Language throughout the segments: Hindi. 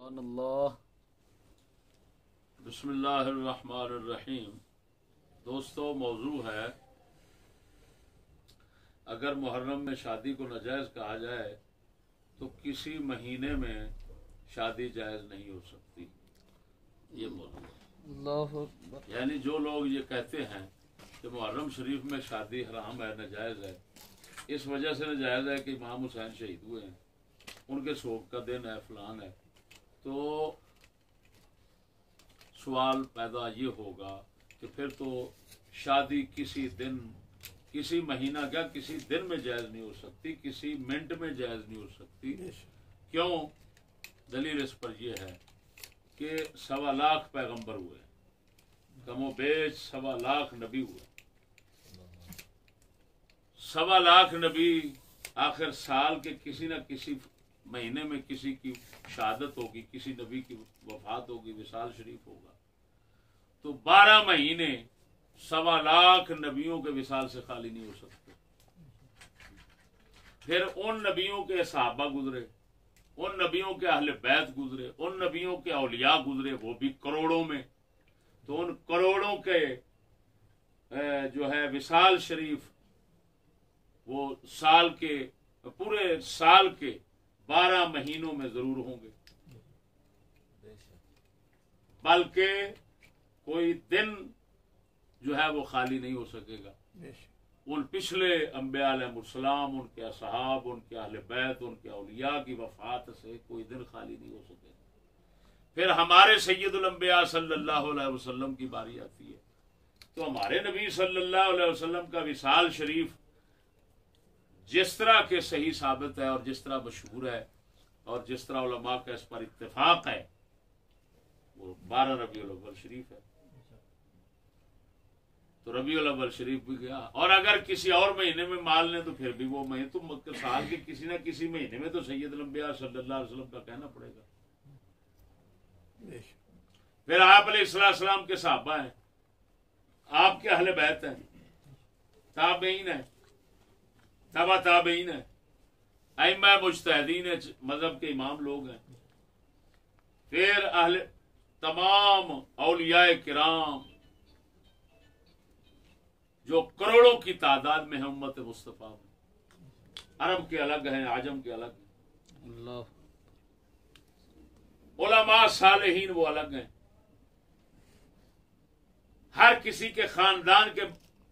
अल्लाह। बिस्मिल्लाहिर्रहमानिर्रहीम। दोस्तों, मौजू है अगर मुहर्रम में शादी को नाजायज़ कहा जाए तो किसी महीने में शादी जायज़ नहीं हो सकती। ये मौजू है। अल्लाहु अकबर। यानी जो लोग ये कहते हैं कि मुहर्रम शरीफ में शादी हराम है, नाजायज़ है, इस वजह से नाजायज़ है कि इमाम हुसैन शहीद हुए हैं, उनके शोक का दिन है, फलान है, तो सवाल पैदा ये होगा कि फिर तो शादी किसी दिन, किसी महीना क्या किसी दिन में जायज़ नहीं हो सकती, किसी मिनट में जायज़ नहीं हो सकती। क्यों? दलील इस पर यह है कि 1.25 लाख पैगंबर हुए, कमोबेश 1.25 लाख नबी हुए। 1.25 लाख नबी आखिर साल के किसी न किसी महीने में किसी की शहादत होगी, किसी नबी की वफात होगी, विसाल शरीफ होगा। तो 12 महीने 1.25 लाख नबियों के विसाल से खाली नहीं हो सकते। फिर उन नबियों के सहाबा गुजरे, उन नबियों के अहले बैत गुजरे, उन नबियों के औलिया गुजरे, वो भी करोड़ों में। तो उन करोड़ों के जो है विसाल शरीफ वो साल के, पूरे साल के 12 महीनों में जरूर होंगे, बल्कि कोई दिन जो है वो खाली नहीं हो सकेगा। उन पिछले अंबिया अलैहिस्सलाम, उनके असहाब, उनके अहले बैत, उनके औलिया की वफात से कोई दिन खाली नहीं हो सकेगा। फिर हमारे सैयदुल अंबिया सल्लल्लाहु अलैहि वसल्लम की बारी आती है, तो हमारे नबी सल्लल्लाहु अलैहि वसल्लम का विसाल शरीफ जिस तरह के सही साबित है और जिस तरह मशहूर है और जिस तरह उलमा का इस पर इत्तेफाक है, वो 12 रबीउल अव्वल शरीफ है। तो रबीउल अव्वल शरीफ भी गया, और अगर किसी और महीने में मान लें तो फिर भी वो महीने तो साल के किसी न किसी महीने में तो सैयदुल अंबिया सल्लल्लाहु अलैहि वसल्लम का कहना पड़ेगा। फिर आप अलैहिस्सलाम के सहाबा हैं, आपके अहले बैत हैं, ताबईन है, तबा ताबईन है, अइम्मा मुज्तहिदीन है, मजहब के इमाम लोग हैं। फिर अहले तमाम औलियाए किराम जो करोड़ों की तादाद में है उम्मत मुस्तफा में, अरब के अलग हैं, आजम के अलग हैं, उलमा सालेहीन वो अलग हैं, हर किसी के खानदान के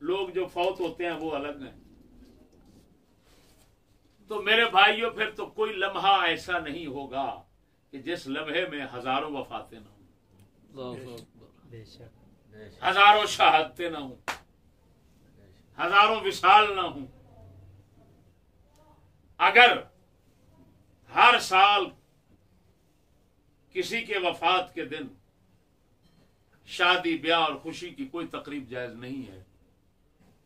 लोग जो फौत होते हैं वो अलग हैं। तो मेरे भाइयों, फिर तो कोई लम्हा ऐसा नहीं होगा कि जिस लम्हे में हजारों वफातें ना हों, हजारों शहादतें ना हों, हजारों विसाल ना हों। अगर हर साल किसी के वफात के दिन शादी ब्याह और खुशी की कोई तकरीब जायज नहीं है,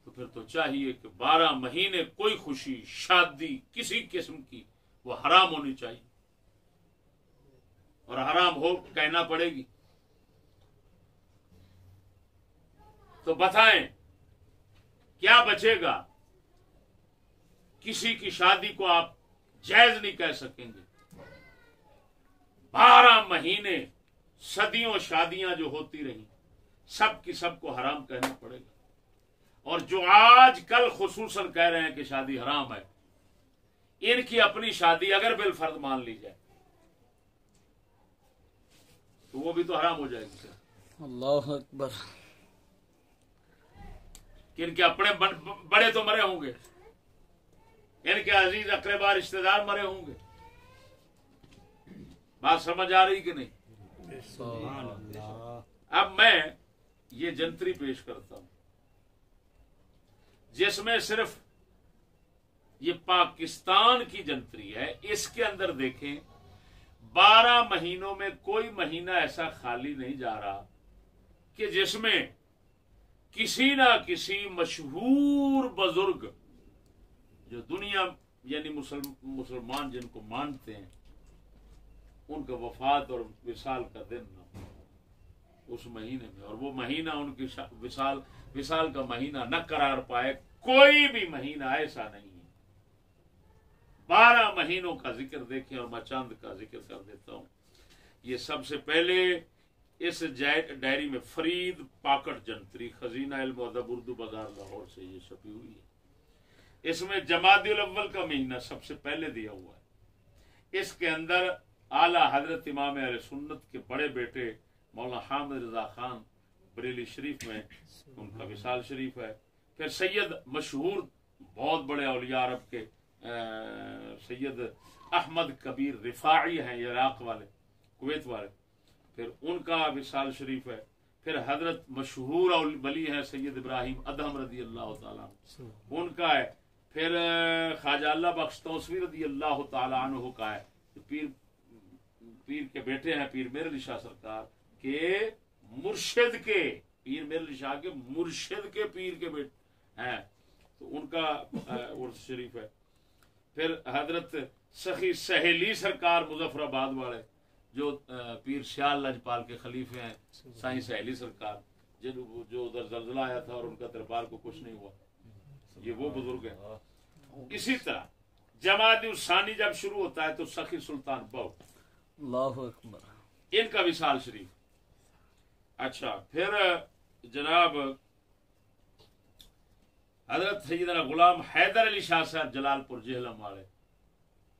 तो फिर तो चाहिए कि 12 महीने कोई खुशी शादी किसी किस्म की वो हराम होनी चाहिए, और हराम हो कहना पड़ेगी। तो बताएं क्या बचेगा? किसी की शादी को आप जायज नहीं कह सकेंगे। 12 महीने सदियों शादियां जो होती रही, सब की सबको हराम कहना पड़ेगा। और जो आज कल खुसूसन कह रहे हैं कि शादी हराम है, इनकी अपनी शादी अगर बिलफर्ज मान ली जाए तो वो भी तो हराम हो जाएगी। अल्लाहु अकबर। कि इनके अपने बड़े तो मरे होंगे, इनके अजीज अकरबा रिश्तेदार मरे होंगे। बात समझ आ रही कि नहीं? अब मैं ये जंतरी पेश करता हूं जिसमें सिर्फ ये पाकिस्तान की जंतरी है। इसके अंदर देखें, 12 महीनों में कोई महीना ऐसा खाली नहीं जा रहा कि जिसमें किसी ना किसी मशहूर बुजुर्ग जो दुनिया यानी मुसलमान जिनको मानते हैं, उनका वफात और विसाल का दिन ना हो उस महीने में, और वो महीना उनकी विसाल का महीना न करार पाए। कोई भी महीना ऐसा नहीं है। 12 महीनों का जिक्र देखें, और मैं चंद का जिक्र कर देता हूं। ये सबसे पहले इस डायरी में फरीद पाकट जंतरी खजीना इल्म व अदब उर्दू बाजार लाहौर से ये छपी हुई है। इसमें जमादियुल अव्वल का महीना सबसे पहले दिया हुआ है। इसके अंदर आला हजरत इमाम अहले सुन्नत के बड़े बेटे मौलाना हामिद रजा खान बरेली शरीफ में उनका विसाल शरीफ है। फिर सैयद मशहूर बहुत बड़े औलिया अरब के सैयद अहमद कबीर रिफाई हैं, इराक वाले, कुवैत वाले, फिर उनका विसाल शरीफ है। फिर हजरत मशहूर वली है सैयद इब्राहिम अदहम रदी अल्लाह ताला उनका है। फिर ख्वाजा अल्लाह बख्श तौसवी रदी अल्लाह ताला अन्हु का है। पीर के बेटे हैं पीर मेर अली शाह सरकार के मुर्शिद के, पीर मेर अली शाह के मुर्शिद के पीर के बेटे हैं, तो उनका उर्स शरीफ है। फिर हजरत सखी सहेली सरकार मुजफ्फराबाद वाले जो पीर श्याल लजपाल के खलीफे हैं, साईं सहेली सरकार जो उधर जलजला आया था और उनका दरबार को कुछ नहीं हुआ, ये वो बुजुर्ग है। इसी तरह जमात-उस-सानी जब शुरू होता है तो सखी सुल्तान बहु, अल्लाहु अकबर, इनका विशाल शरीफ। अच्छा, फिर जनाब हजरत सैयदना गुलाम हैदर अली शाह साहब जलालपुर जेहलम वाले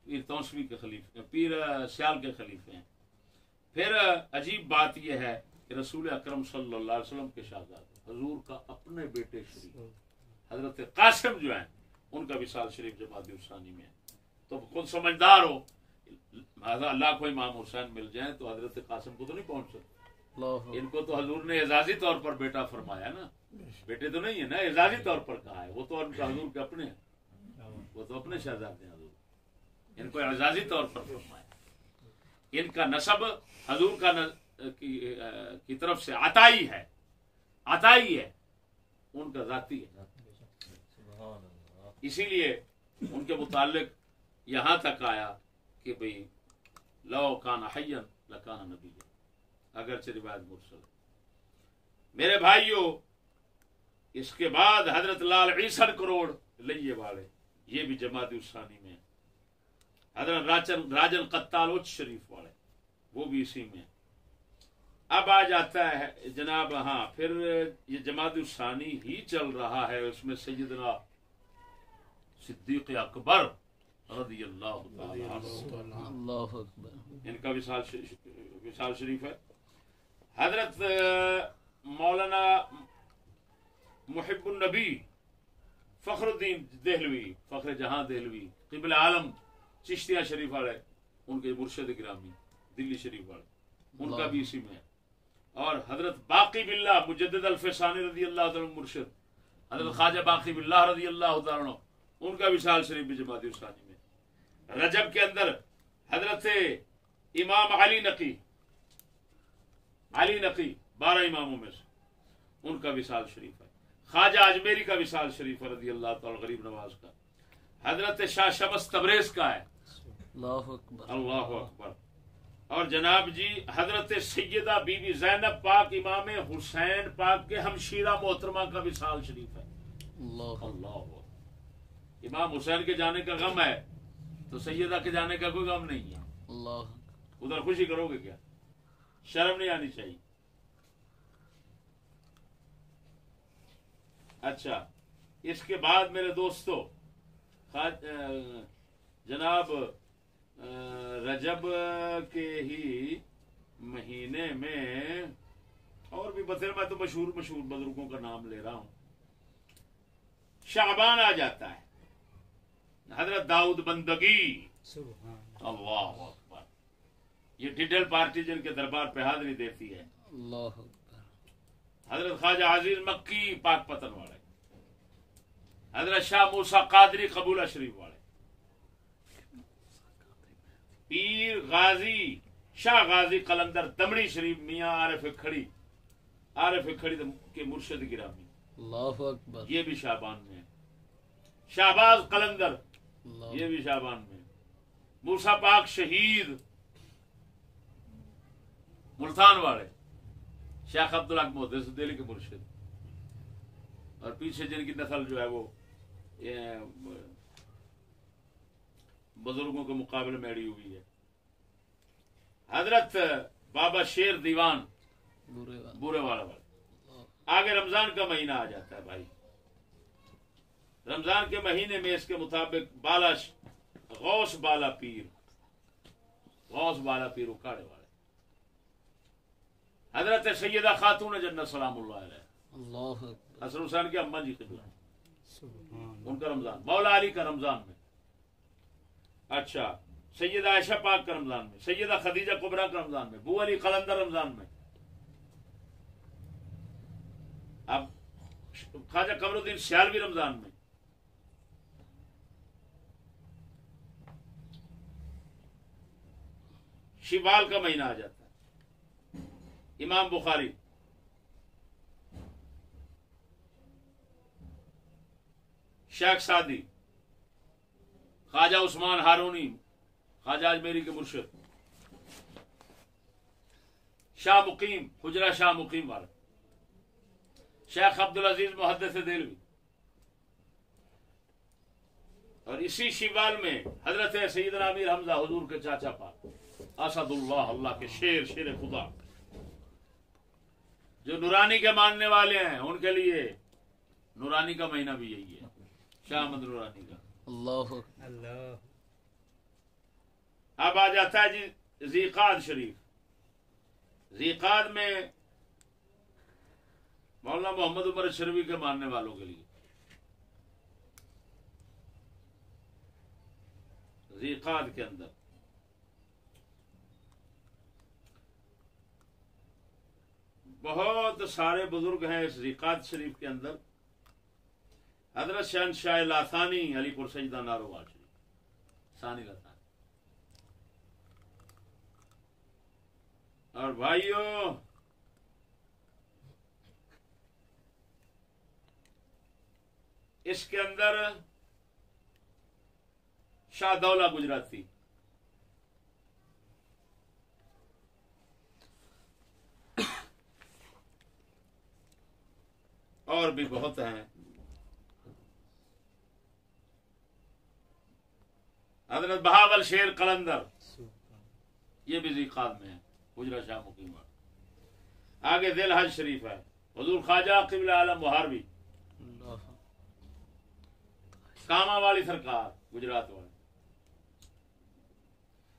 पीर तौसवी के खलीफे, पीर सियाल के खलीफे हैं। फिर अजीब बात यह है कि रसूल अकरम सल्लल्लाहु अलैहि वसल्लम के शहजादे हजूर का अपने बेटे शरीफ हजरत कासिम जो हैं उनका विशाल शरीफ जमात-उस-सानी में है। तो खुद समझदार हो, अल्लाह को इमाम हुसैन मिल जाए तो हजरत कासिम को तो नहीं पहुंच सकते। इनको तो हजूर ने एजाजी तौर पर बेटा फरमाया ना, बेटे तो नहीं है ना, एजाजी तौर पर कहा है। वो तो उनका हजूर के अपने हैं, वो तो अपने शहजादे हैं, हजूर इनको एजाजी तौर पर फरमाया। इनका नसब हजूर का की तरफ से अताई है, अताई है, उनका जाती है। इसीलिए उनके मुतालिक यहां तक आया कि भाई लौ कान हय्यन लकान नबी, अगरचे रिवायत मुरसल। मेरे भाइयों, इसके बाद हजरत लाल ईसन करोड़ लइये वाले ये भी जमात-उस-सानी में है। हजरत राजन कत्ताल उच्च शरीफ वाले वो भी इसी में। अब आ जाता है जनाब, हाँ, फिर ये जमात-उस-सानी ही चल रहा है, उसमें सैयदना सिद्दीक अकबर रज़ी अल्लाह अल्लाहु अकबर, इनका विशाल शरीफ है। हजरत मौलाना मुहिब्बुन नबी फखरुद्दीन देहलवी, फखर जहां देहलवी, क़िबला आलम चिश्तिया शरीफ वाले, उनके मुर्शिद गिरामी दिल्ली शरीफ वाले, उनका भी इसी में है। और हजरत बाकी बिल्लाह मुजद्दिद अल-फसानी रज़ी अल्लाह तआला मुर्शिद हजरत ख्वाजा बाकी बिल्लाह रज़ी अल्लाह तआला उनका विशाल शरीफ भी जमात-उस-सानी में। रजब के अंदर हजरत इमाम अली नकी 12 इमामों में से उनका विशाल शरीफ है। ख्वाजा अजमेरी का विशाल शरीफ है रज़ी अल्लाह तआला गरीब नवाज का। हजरत शाह शमस तबरेज का है, अल्लाहु अकबर, अल्लाहु अकबर। और जनाब जी हजरत सैयदा बीबी ज़ैनब पाक इमाम हुसैन पाक के हमशीरा मोहतरमा का विशाल शरीफ है। अल्लाह, इमाम हुसैन के जाने का गम है तो सैयदा के जाने का कोई गम नहीं है। अल्लाह, उधर खुशी करोगे क्या? शर्म नहीं आनी चाहिए। अच्छा, इसके बाद मेरे दोस्तों जनाब रजब के ही महीने में और भी बतेर, मैं तो मशहूर बुजुर्गों का नाम ले रहा हूं। शाबान आ जाता है, हजरत दाऊद बंदगी, अल्लाह अकबर, ये डिडल पार्टी जिनके दरबार पे हाजिरी देती है। अल्लाह अकबर, हजरत ख्वाजा अजीज मक्की पाक पतन वाले, हजरत शाह मूसा कादरी कबूला शरीफ वाले, पीर गाजी शाह गाजी कलंदर दमड़ी शरीफ मियाँ आरिफ खड़ी के मुर्शिद गिरामी, अल्लाहु अकबर, ये भी शाबान में है। शाहबाज कलंदर ये भी शाबान में। मूसा पाक शहीद मुल्तान वाले शेख अब्दुल हक मोहद्दिस दिल्ली के मुर्शिद, और पीछे जिनकी नस्ल जो है वो बुजुर्गों के मुकाबले में अड़ी हुई है। हजरत बाबा शेर दीवान बुरे बुरे वाले। आगे रमजान का महीना आ जाता है भाई। रमजान के महीने में इसके मुताबिक गौस बाला पीर उकाड़े वाले हजरत सैयदा खातून जन्नत सलामुल्लाह अलैहा हसन हुसैन की अम्मा जी किबला, उनका रमजान, मौला अली का रमजान में, अच्छा सैयदा आयशा पाक का रमजान में, सैयदा खदीजा कुबरा का रमजान में, बू अली कलंदर रमजान में, अब ख्वाजा कमरुद्दीन सियालवी रमजान में, शिवाल का महीना आ जाता है। इमाम बुखारी, शेख सादी, ख्वाजा उस्मान हारूनी, ख्वाजा अजमेरी के मुर्शिद, शाह मुकीम, हुजरा शाह मुकीम वाला, शेख अब्दुल अजीज मुहद्दिस देलवी, और इसी शिवाल में हजरत सैयदना अमीर हमजा हुजूर के चाचा पाक असदुल्लाह, अल्लाह के शेर, शेर खुदा, जो नूरानी के मानने वाले हैं उनके लिए नूरानी का महीना भी यही है, शाह अहमद नूरानी का। अल्लाह। अब आ जाता है जी ज़ीक़ाद शरीफ। ज़ीक़ाद में मौलाना मोहम्मद उमर शर्वी के मानने वालों के लिए ज़ीक़ाद के अंदर बहुत सारे बुजुर्ग हैं। इस ज़ीक़ाद शरीफ के अंदर हजरत शहनशाह लासानी अलीपुर सजदा नारोवाल शरीफ सानी लासानी। और भाइयों इसके अंदर शाहदौला गुजराती, और भी बहुत हैं। हजरत बहावल शेर कलंदर, ये भी ज़ीक़ाद में है, हुजरा शाह मुकीम। आगे दिल हज शरीफ है, हुजूर ख्वाजा क़िबला आलम मुहारबी, कामा वाली सरकार गुजरात वाले,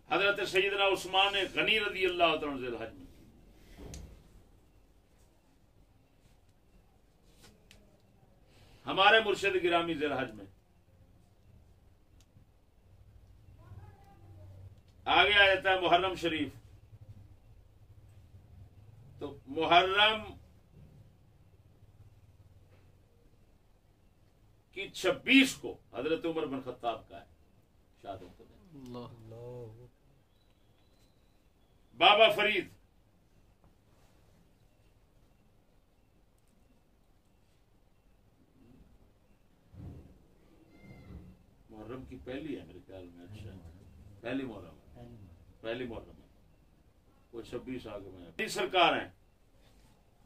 हजरत सैयदना उस्मान गनी रज़ी अल्लाह तआला अन्हु दिल हज में। हमारे मुर्शिद गिरामी दिल हज में। आगे आ जाता है मुहर्रम शरीफ। तो मुहर्रम की 26 को हजरत उमर बिन खत्ताब का है शादत। बाबा फरीद, मुहर्रम की पहली है मेरे ख्याल में। अच्छा, पहली मुहर्रम है, वो 26 आगे में सरकार है।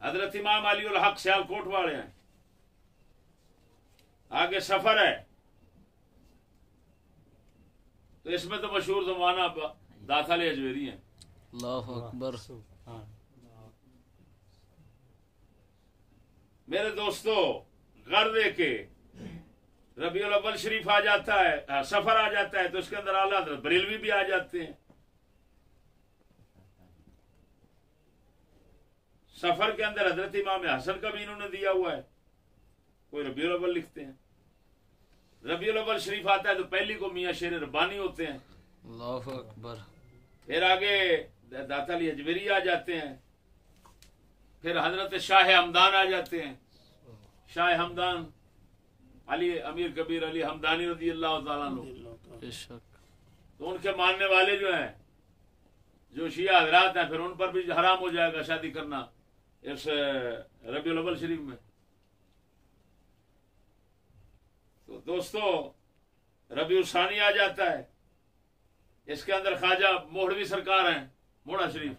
हजरत इमाम अली उल हक सियालकोट वाले हैं। आगे सफर है, तो इसमें तो मशहूर जमाना दाता अजमेरी है। अल्लाहु अकबर। मेरे दोस्तों, गर्दे के रबीउल अव्वल शरीफ आ जाता है, सफर आ जाता है, तो उसके अंदर आला हज़रत बरेलवी भी आ जाते हैं। सफर के अंदर हजरत इमाम हसन का भी इन्होंने दिया हुआ है। कोई रबीउल अव्वल लिखते हैं। रबीउल अव्वल शरीफ आता है तो पहली को मियाँ शेर रब्बानी होते हैं। अल्लाहु अकबर। फिर आगे दाता अली अजमेरी आ जाते हैं। फिर हजरत शाह हमदान आ जाते हैं। शाह हमदान अली अमीर कबीर अली हमदानी रज़ी अल्लाह तआला अन्हु। तो उनके मानने वाले जो हैं, जो शिया हजरात हैं, फिर उन पर भी हराम हो जाएगा शादी करना इस रबीउल अव्वल शरीफ में। तो दोस्तों, रबीउल सानी आ जाता है। इसके अंदर ख्वाजा मोहरवी सरकार हैं, मोड़ा शरीफ,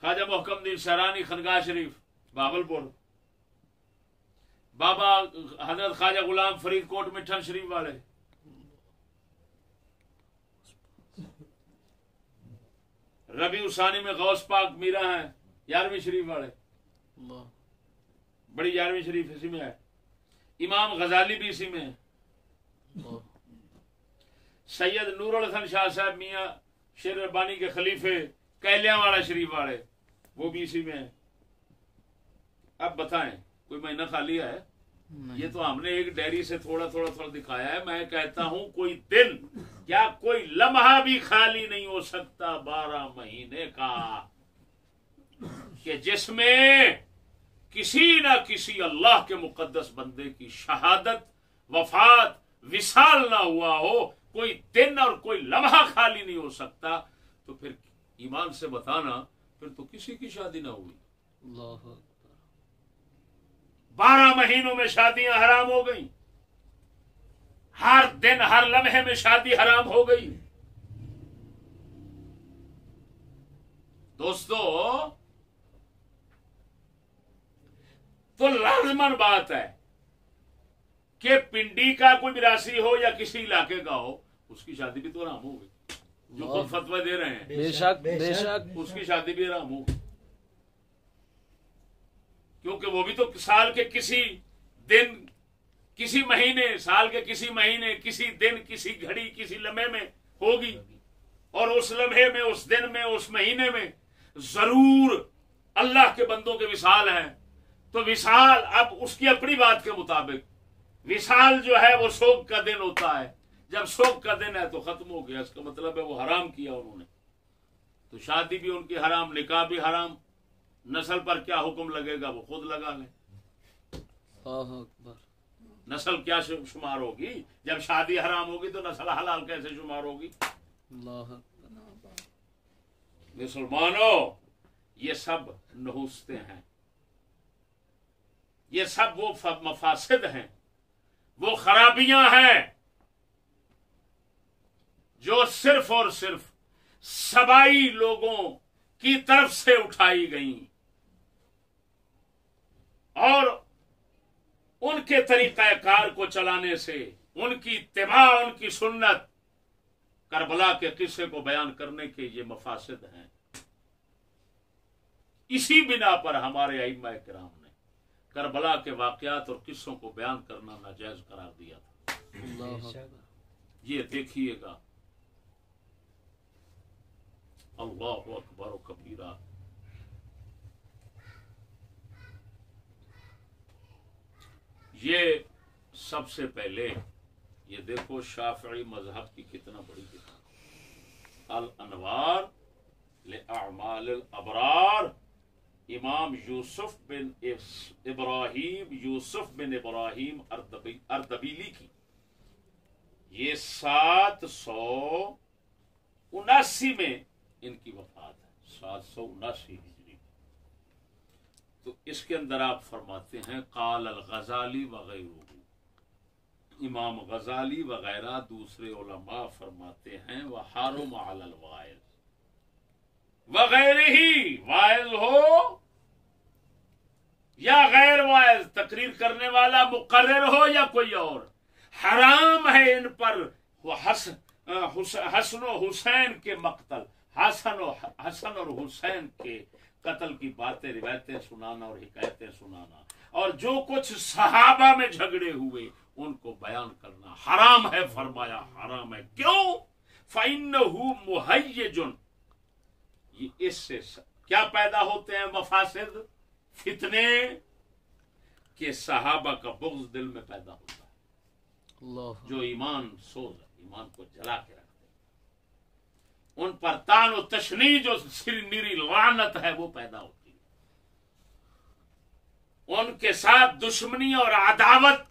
ख्वाजा मोहकमदीन शहरानी खनगाह शरीफ बावलपुर, बाबा हजरत ख्वाजा गुलाम फरीद कोट मिठन शरीफ वाले, रबी उसानी में गौस पाक मीरा है 11वीं शरीफ वाले, अल्लाह बड़ी 11वीं शरीफ इसी में है। इमाम गजाली भी इसी में है। अल्लाह सैयद नूरुल हसन शाह साहब मियाँ शेर रब्बानी के खलीफे कैलियां वाला शरीफ वाले, वो भी इसी में है। अब बताएं कोई महीना खाली है? ये तो हमने एक डायरी से थोड़ा थोड़ा दिखाया है। मैं कहता हूं कोई दिन या कोई लम्हा भी खाली नहीं हो सकता 12 महीने का कि जिसमें किसी ना किसी अल्लाह के मुकद्दस बंदे की शहादत, वफात, विसाल ना हुआ हो। कोई दिन और कोई लम्हा खाली नहीं हो सकता। तो फिर ईमान से बताना, फिर तो किसी की शादी ना हुई। अल्लाह अकबर 12 महीनों में शादियां हराम हो गई, हर दिन हर लम्हे में शादी हराम हो गई। दोस्तों, तो लाजमन बात है कि पिंडी का कोई मिरासी हो या किसी इलाके का हो, उसकी शादी भी तो हराम हो गई। जो खुद फतवा दे रहे हैं, बेशक बेशक उसकी शादी भी हराम हो गई, क्योंकि वो भी तो साल के किसी दिन, किसी महीने, साल के किसी महीने, किसी दिन, किसी घड़ी, किसी लम्हे में होगी। और उस लम्हे में, उस दिन में, उस महीने में जरूर अल्लाह के बंदों के विसाल हैं। तो विसाल अब उसकी अपनी बात के मुताबिक विसाल जो है वो शोक का दिन होता है। जब शोक का दिन है तो खत्म हो गया, इसका मतलब है वो हराम किया उन्होंने। तो शादी भी उनकी हराम, निकाह भी हराम। नस्ल पर क्या हुक्म लगेगा वो खुद लगा लें। अल्लाह अकबर नस्ल क्या शुमार होगी? जब शादी हराम होगी तो नस्ल हलाल कैसे शुमार होगी? अल्लाह मुसलमानों, ये सब नहुस्ते हैं, ये सब वो मफासिद हैं, वो खराबियां हैं जो सिर्फ और सिर्फ सबाई लोगों की तरफ से उठाई गई और उनके तरीकाकार को चलाने से, उनकी इत्तिबा, उनकी सुन्नत, करबला के किस्से को बयान करने के ये मफासिद हैं। इसी बिना पर हमारे अइम्मा किराम ने करबला के वाकयात और किस्सों को बयान करना नाजायज करार दिया था। अल्लाह अकबर ये देखिएगा, अल्लाह अकबर कबीरा। ये सबसे पहले ये देखो शाफी मजहब की कितना बड़ी किताब अल अनवार ले अमाल अल अबरार, इमाम यूसुफ बिन इब्राहिम अर्दबीली की। ये 779 में इनकी वफात है, 779 हिजरी। तो इसके अंदर आप फरमाते हैं काल अल गजाली वगैरह, इमाम गजाली वगैरह दूसरे उलमा फरमाते हैं वह हारुम अलल वाइज वगैरह ही, वाइज हो या गैर वाइज, तकरीर करने वाला मुकर्रर हो या कोई और, हराम है इन पर हसन हुसैन के मक्तल, हसन और हुसैन के कत्ल की बातें, रिवायतें सुनाना और हिकायतें सुनाना, और जो कुछ सहाबा में झगड़े हुए उनको बयान करना हराम है। फरमाया हराम है। क्यों? फ़इन्नहु मुहय्यजुन, ये इससे क्या पैदा होते हैं मफासिद, फितने के सहाबा का बुग़्ज़ दिल में पैदा होता है, जो ईमान सोज, ईमान को जला के रखते, उन पर तान और तशनी जो निरी लानत है वो पैदा होती है, उनके साथ दुश्मनी और अदावत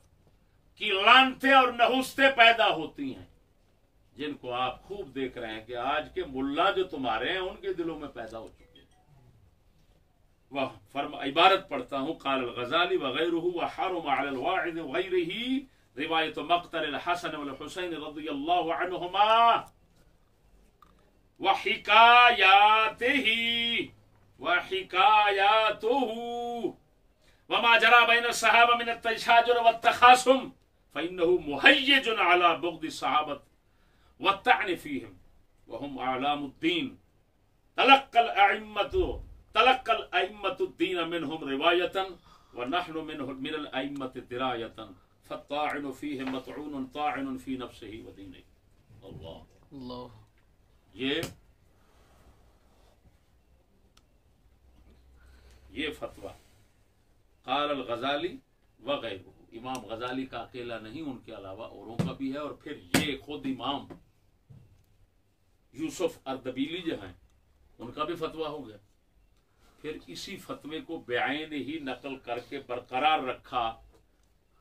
की लानतें और नहुस्ते पैदा होती हैं, जिनको आप खूब देख रहे हैं कि आज के मुल्ला जो तुम्हारे हैं उनके दिलों में पैदा हो चुके हैं। वह फर्मा इबारत पढ़ता हूं, काल गजाली वगैरहु व हरम अलल वाइद वगैरही, रिवायत मक़तल अल हसन वल हुसैन रज़ियल्लाहु अन्हुमा व हिकायातुहु व मा जरा बैन सहाबा मिन अत-तशाजुर व अत-तखासुम फ़इन्नहु मुहय्यजुन अला बुग़्द सहाबत व तअन फ़ीहिम व हुम अअलामुद्दीन तलक्कल अइम्मतु दीन मिनहुम रिवायतन व नहनु मिनल अइम्मति दिरायतन फत्ताइनु फीहि मतऊनुन ताइनुन फी नफ्सिही व दीनिही। अल्लाह। ये फतवा क़ाल अल गज़ाली व गैरुहु, इमाम गज़ाली का अकेला नहीं, उनके अलावा औरों का भी है। और फिर ये खुद इमाम यूसुफ अर्दबीली जो हैं उनका भी फतवा हो गया। फिर इसी फतवे को बेआइन ही नकल करके बरकरार रखा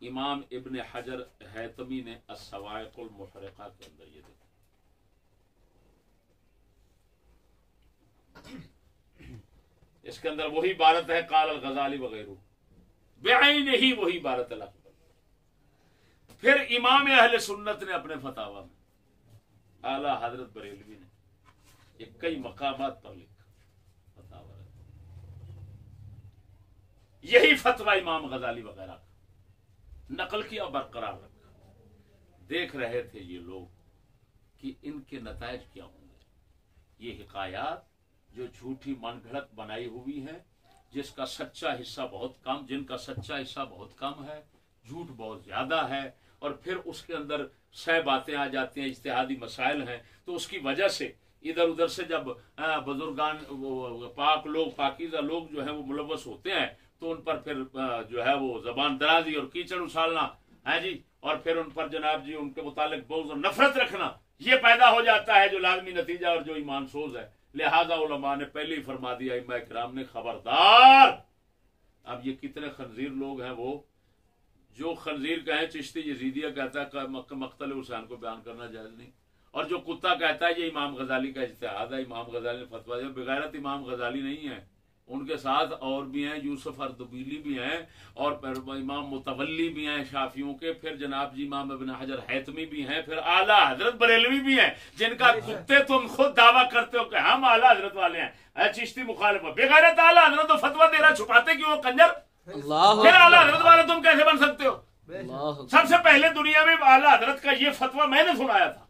इमाम इब्न हजर हैतमी ने अस्सवाइक़ुल मुहरिक़ा के अंदर। ये देखो इसके अंदर वही इबारत है क़ाल अल गज़ाली वगैरह, बेआइन ही वही इबारत है। फिर इमाम अहले सुन्नत ने अपने फतावा में, आला हजरत बरेलवी ने ये कई मकामात पर लिखा फतावा, यही फतवा इमाम गज़ाली वगैरह का नकल किया, बरकरार रखा। देख रहे थे ये लोग कि इनके नताइज क्या होंगे। ये हिकायात जो झूठी मनगढ़ंत बनाई हुई है, जिसका सच्चा हिस्सा बहुत कम, जिनका सच्चा हिस्सा बहुत कम है, झूठ बहुत ज्यादा है, और फिर उसके अंदर सह बातें आ जाती हैं, इज्तिहादी मसाइल हैं, तो उसकी वजह से इधर उधर से जब बुजुर्गान पाक लोग, पाकीज़ा लोग जो है वो मुलव्वस होते हैं, तो उन पर फिर जो है वो जबान दराजी और कीचड़ उछालना है जी, और फिर उन पर जनाब जी उनके मुतालिक बोझ और नफरत रखना, ये पैदा हो जाता है, जो लाजमी नतीजा और जो ईमान सोज है। लिहाजा उलमा ने पहले ही फरमा दिया, इमाम किराम ने, खबरदार। अब ये कितने खंजीर लोग हैं, वो जो खंजीर कहे चिश्ती यजीदिया कहता है मक्तल हुसैन को बयान करना जायज नहीं, और जो कुत्ता कहता है ये इमाम गजाली का इज्तिहाद है, इमाम गजाली ने फतवा दिया। बेगैरत इमाम गजाली नहीं है, उनके साथ और भी हैं, यूसुफ अर्दबीली भी हैं, और इमाम मुतवल्ली भी हैं शाफियों के, फिर जनाब जी इमाम इब्न हजर हैतमी भी हैं, फिर आला हजरत बरेलवी भी हैं, जिनका कुत्ते तुम खुद दावा करते हो कि हम आला हजरत वाले हैं। चिश्ती मुखालिफ, बेगैरत आला हजरत तो फतवा दे रहा, छुपाते क्यों कंजर? फिर आला हजरत वाले तुम कैसे बन सकते हो? सबसे पहले दुनिया में आला हजरत का ये फतवा मैंने सुनाया था,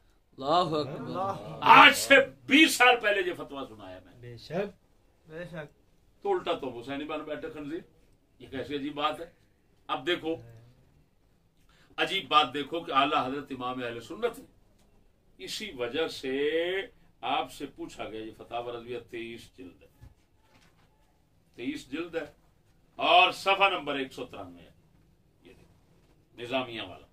आज से 20 साल पहले ये फतवा सुनाया मैंने। बेशक बेशक। तो उल्टा तो हुसैनी बन बैठे खंजीर, ये कैसी अजीब बात है। अब देखो अजीब बात देखो कि आला हजरत इमाम अहले सुन्नत है, इसी वजह से आपसे पूछा गया, ये फतावा रज़विया 23 जिल्द है, 23 जिल्द है, और सफा नंबर 193 है, ये देखो निजामिया वाला।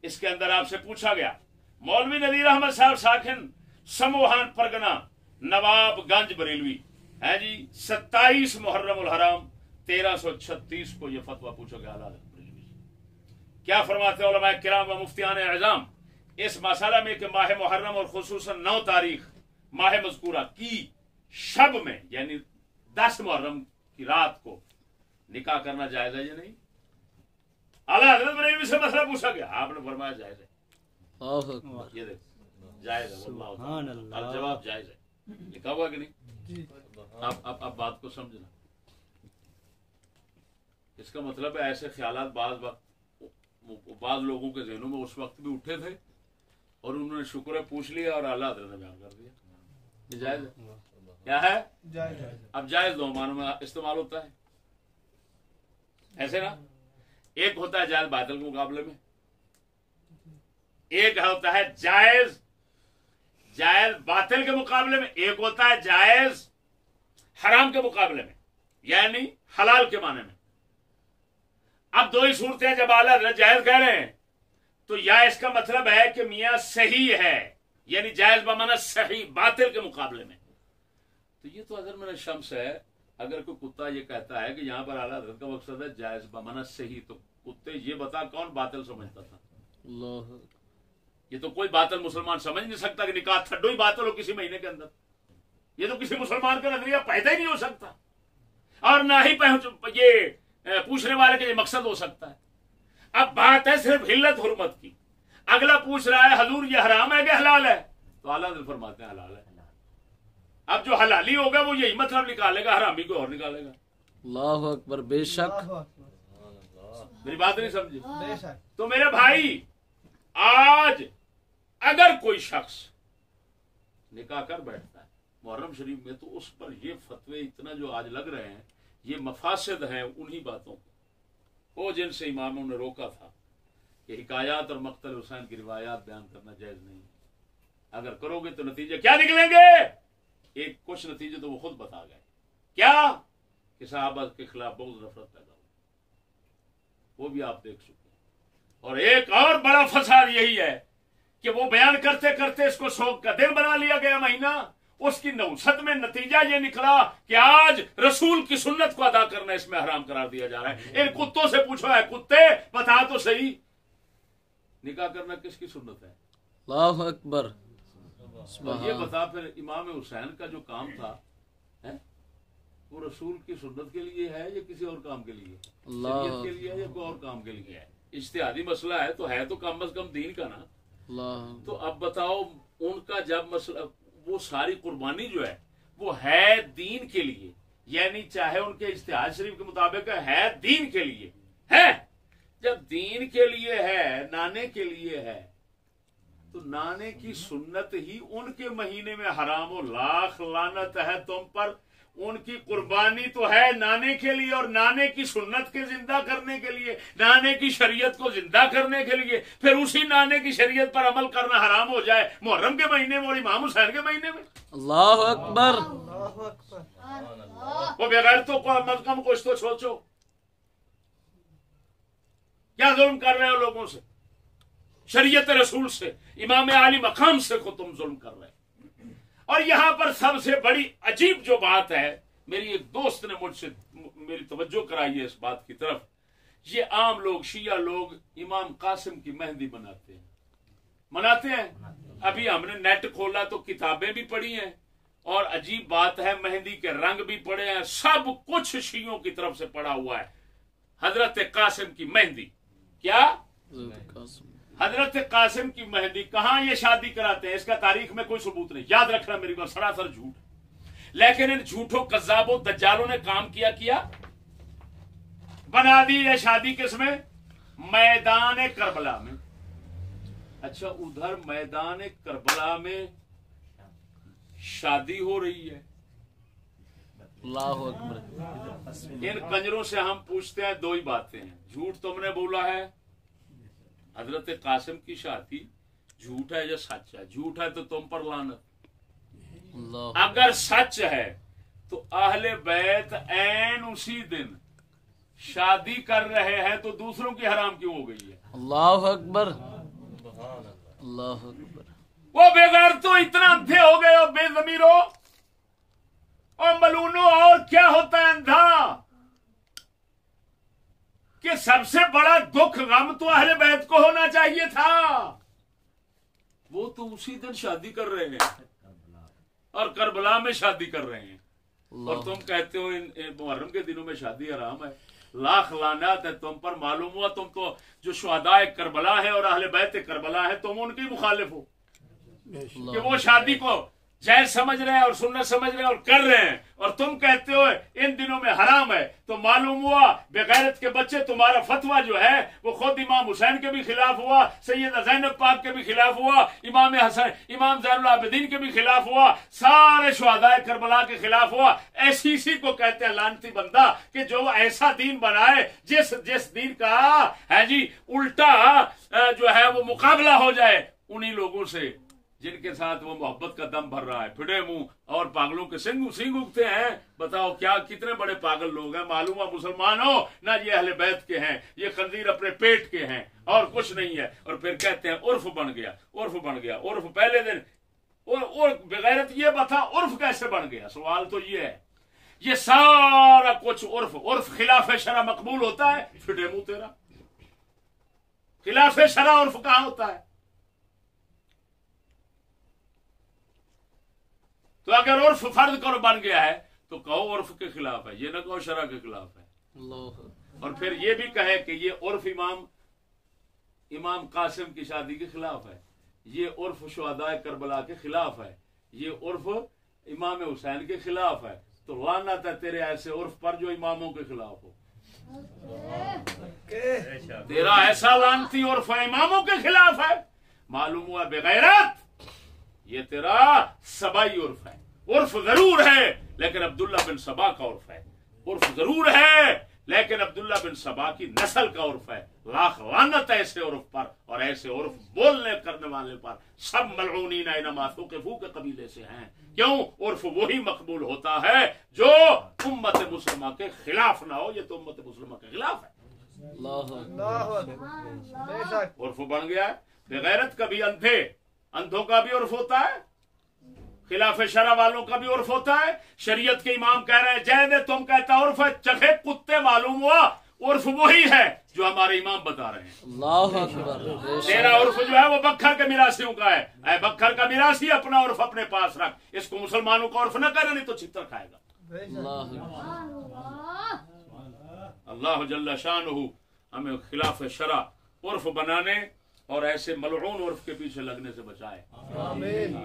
इसके अंदर आपसे पूछा गया, मौलवी नदीर अहमद साहब साखिन समोहान परगना नवाबगंज बरेलवी है जी, 27 मुहर्रम उल हराम 1336 को यह फतवा पूछा गया आला हज़रत बरेलवी से। क्या फरमाते हैं उलमाए किराम व मुफ्तियान एज़ाम इस मसला में कि माह मुहर्रम और खुसूसन 9 तारीख माह मज़कूरा की शब में, यानी 10 मुहर्रम की रात को निकाह करना जायज है या नहीं? आला हज़रत बरेलवी से मसला पूछा गया, आपने फरमाया जायज है। ये देखो जायज है, वल्लाह जवाब जायज है, लिखा हुआ कि नहीं? अब बात को समझना, इसका मतलब है ऐसे ख्यालात बाज लोगों के ज़हनों में उस वक्त भी उठे थे, और उन्होंने शुक्र पूछ लिया और आला हज़रत ने बयान कर दिया। जायज है, क्या है? जायज। अब जायज दो मानों में इस्तेमाल होता है, ऐसे ना, एक होता है जायज बातिल के मुकाबले में, एक होता है जायज बातिल के मुकाबले में, एक होता है जायज हराम के मुकाबले में, यानी हलाल के माने में। अब दो ही सूरतें जब आला जायज कह रहे हैं, तो या इसका मतलब है कि मियां सही है, यानी जायज बमाना सही, बातिल के मुकाबले में। तो ये तो अगर मैंने शम्स है, अगर कोई कुत्ता ये कहता है कि यहां पर आला हज़रत का मकसद है जायज बमाना सही, तो कुत्ते ये बता कौन बातिल समझता था? ये तो कोई बातिल मुसलमान समझ नहीं सकता कि निकाह थड्डो ही बातिल हो किसी महीने के अंदर। ये तो किसी मुसलमान का नजरिया पैदा ही नहीं हो सकता, और ना ही ये पूछने वाले का ये मकसद हो सकता है। अब बात है सिर्फ हिल्लत हुर्मत की, अगला पूछ रहा है हजूर ये हराम है कि हलाल है, तो आला हज़रत फरमाते हैं हलाल है। अब जो हलाली होगा वो यही मतलब निकालेगा, हरामी को और निकालेगा। अल्लाहु अकबर। बेशक, मेरी बात नहीं समझी? तो मेरे भाई, आज अगर कोई शख्स निकाह कर बैठता है मुहर्रम शरीफ में, तो उस पर ये फतवे इतना जो आज लग रहे हैं, ये मफासद हैं उन्हीं बातों को, वो जिनसे इमामों ने रोका था कि हिकायात और मक्तल हुसैन की रिवायात बयान करना जायज नहीं है। अगर करोगे तो नतीजे क्या निकलेंगे? एक कुछ नतीजे तो वो खुद बता गए, क्या कि सहाबा के खिलाफ बहुत नफरत पैदा हुई, वो भी आप देख चुके हैं। और एक और बड़ा फसाद यही है कि वो बयान करते करते इसको शौक का दिन बना लिया गया महीना। उसकी नौसत में नतीजा ये निकला कि आज रसूल की सुन्नत को अदा करना इसमें हराम करार दिया जा रहा है। इन कुत्तों से पूछो है, कुत्ते बता तो सही, निकाह करना किसकी सुन्नत है? अल्लाहु अकबर। और ये बता फिर इमाम हुसैन का जो काम था है वो रसूल की सुन्नत के लिए है या किसी और काम के लिए? शरीयत के लिए है या कोई और काम के लिए है? इज्तिहादी मसला है तो कम अज कम दीन का ना। तो अब बताओ, उनका जब मसला, वो सारी कुर्बानी जो है वो है दीन के लिए, यानी चाहे उनके इज्तिहाद शरीफ के मुताबिक है दीन के लिए है। जब दीन के लिए है, नाने के लिए है, तो नाने की सुन्नत ही उनके महीने में हराम हो। लाख लानत है तुम पर, उनकी कुर्बानी तो है नाने के लिए और नाने की सुन्नत के जिंदा करने के लिए, नाने की शरीयत को जिंदा करने के लिए। फिर उसी नाने की शरीयत पर अमल करना हराम हो जाए मुहर्रम के महीने में और इमाम हुसैन के महीने में। अल्लाहु अकबर। वो बगैर तो कम कुछ तो सोचो, क्या जुल्म कर रहे हो लोगों से, शरीयत रसूल से, इमाम आली मकाम से को तुम जुल्म कर रहे हो। और यहां पर सबसे बड़ी अजीब जो बात है, मेरी एक दोस्त ने मुझसे मेरी तवज्जो कराई है इस बात की तरफ। ये आम लोग, शिया लोग इमाम कासिम की मेहंदी मनाते हैं। अभी हमने नेट खोला तो किताबें भी पढ़ी हैं और अजीब बात है, मेहंदी के रंग भी पड़े हैं, सब कुछ शियों की तरफ से पड़ा हुआ है। हजरत कासिम की मेहंदी, क्या हजरत कासिम की मेहंदी, कहां ये शादी कराते हैं? इसका तारीख में कोई सबूत नहीं। याद रखना मेरी बात, सरासर झूठ। लेकिन इन झूठों कज्जाबों दज्जालों ने काम किया बना दी ये शादी किसमें? मैदान करबला में। अच्छा, उधर मैदान करबला में शादी हो रही है। अल्लाहु अकबर। इन कंजरों से हम पूछते हैं दो ही बातें हैं, झूठ तुमने बोला है, हजरत कासिम की शादी झूठ है या सच है? झूठ है तो तुम पर लानत, अगर सच है तो अहले बैत ऐन उसी दिन शादी कर रहे हैं तो दूसरों की हराम क्यों हो गई है? अल्लाहु अकबर। अल्लाहु अकबर। वो बेगैर तो इतना अंधे हो गए और बेजमीरो और मलूनो। और क्या होता है अंधा कि सबसे बड़ा दुख गम तो अहले बैत को होना चाहिए था, वो तो उसी दिन शादी कर रहे हैं और करबला में शादी कर रहे हैं। और तुम कहते हो इन मुहर्रम के दिनों में शादी हराम है। लाख लानत है तुम पर। मालूम हुआ तुम तो जो शुहदाए करबला है और अहले बैत करबला है, तुम उनकी मुखालिफ हो कि वो शादी को जायज समझ रहे हैं और सुन्नत समझ रहे हैं और कर रहे हैं, और तुम कहते हो इन दिनों में हराम है। तो मालूम हुआ बेगैरत के बच्चे, तुम्हारा फतवा जो है वो खुद इमाम हुसैन के भी खिलाफ हुआ, सैयदा ज़ैनब पाक के भी खिलाफ हुआ, इमाम हसन, इमाम ज़ैनुल आबिदीन के भी खिलाफ हुआ, सारे शुहदाए करबला के खिलाफ हुआ। ऐसी इसी को कहते हैं लानती बंदा कि जो ऐसा दीन बनाए जिस दीन का है जी उल्टा जो है वो मुकाबला हो जाए उन्हीं लोगों से जिनके साथ वो मोहब्बत का दम भर रहा है। फिडे मुंह और पागलों के सिंग उगते हैं। बताओ क्या कितने बड़े पागल लोग हैं। मालूम है मुसलमान हो ना, ये अहले बैत के हैं, ये खंजीर अपने पेट के हैं और कुछ नहीं है। और फिर कहते हैं उर्फ बन गया, उर्फ बन गया। उर्फ पहले दिन और बेगैरत ये बता उर्फ कैसे बन गया? सवाल तो ये है। ये सारा कुछ उर्फ खिलाफ शरा मकबूल होता है? फिडे मुंह तेरा, खिलाफ शरा उर्फ कहां होता है? तो अगर उर्फ फर्ज करो बन गया है तो कहो उर्फ के खिलाफ है, ये ना कहो शरा के खिलाफ है। और फिर ये भी कहे कि ये उर्फ इमाम कासिम की शादी के खिलाफ है, ये उर्फ शुहदाए करबला के खिलाफ है, ये उर्फ इमाम हुसैन के खिलाफ है। तो लानत है तेरे ऐसे उर्फ पर जो इमामों के खिलाफ हो। तेरा ऐसा लानती उर्फ इमामों के खिलाफ है। मालूम हुआ बेगैरत ये तेरा सबाई उर्फ है। उर्फ जरूर है लेकिन अब्दुल्ला बिन सबा का उर्फ है। उर्फ जरूर है लेकिन अब्दुल्ला बिन सबा की नस्ल का उर्फ है। लाख लानत ऐसे उर्फ पर और ऐसे उर्फ बोलने करने वाले पर। सब मलऊनीन इनमा सुक़िफ़ू के कबीले से हैं। क्यों? उर्फ वही मकबूल होता है जो उम्मत मुस्लिमा के खिलाफ ना हो। ये तो उम्मत मुस्लिमा के खिलाफ है। अल्लाहु अकबर। बेशक उर्फ बन गया है। बेगैरत का भी अंधों का भी उर्फ होता है, खिलाफ शरा वालों का भी उर्फ होता है। शरीयत के इमाम कह रहे हैं जय दे, तुम कहता उर्फ है, चखे कुत्ते मालूम हुआ उर्फ वही है जो हमारे इमाम बता रहे हैं। अल्लाहु अकबर। तेरा उर्फ जो है वो बखर के मिरासियों का है। ऐ बखर का मिरासी अपना उर्फ अपने पास रख। इसको मुसलमानों का उर्फ न करे नहीं तो छितर खाएगा। अल्लाह जल्ला शानुहु हमें खिलाफ शरा उर्फ बनाने और ऐसे मलऊन उर्फ के पीछे लगने से बचाए। आमीन।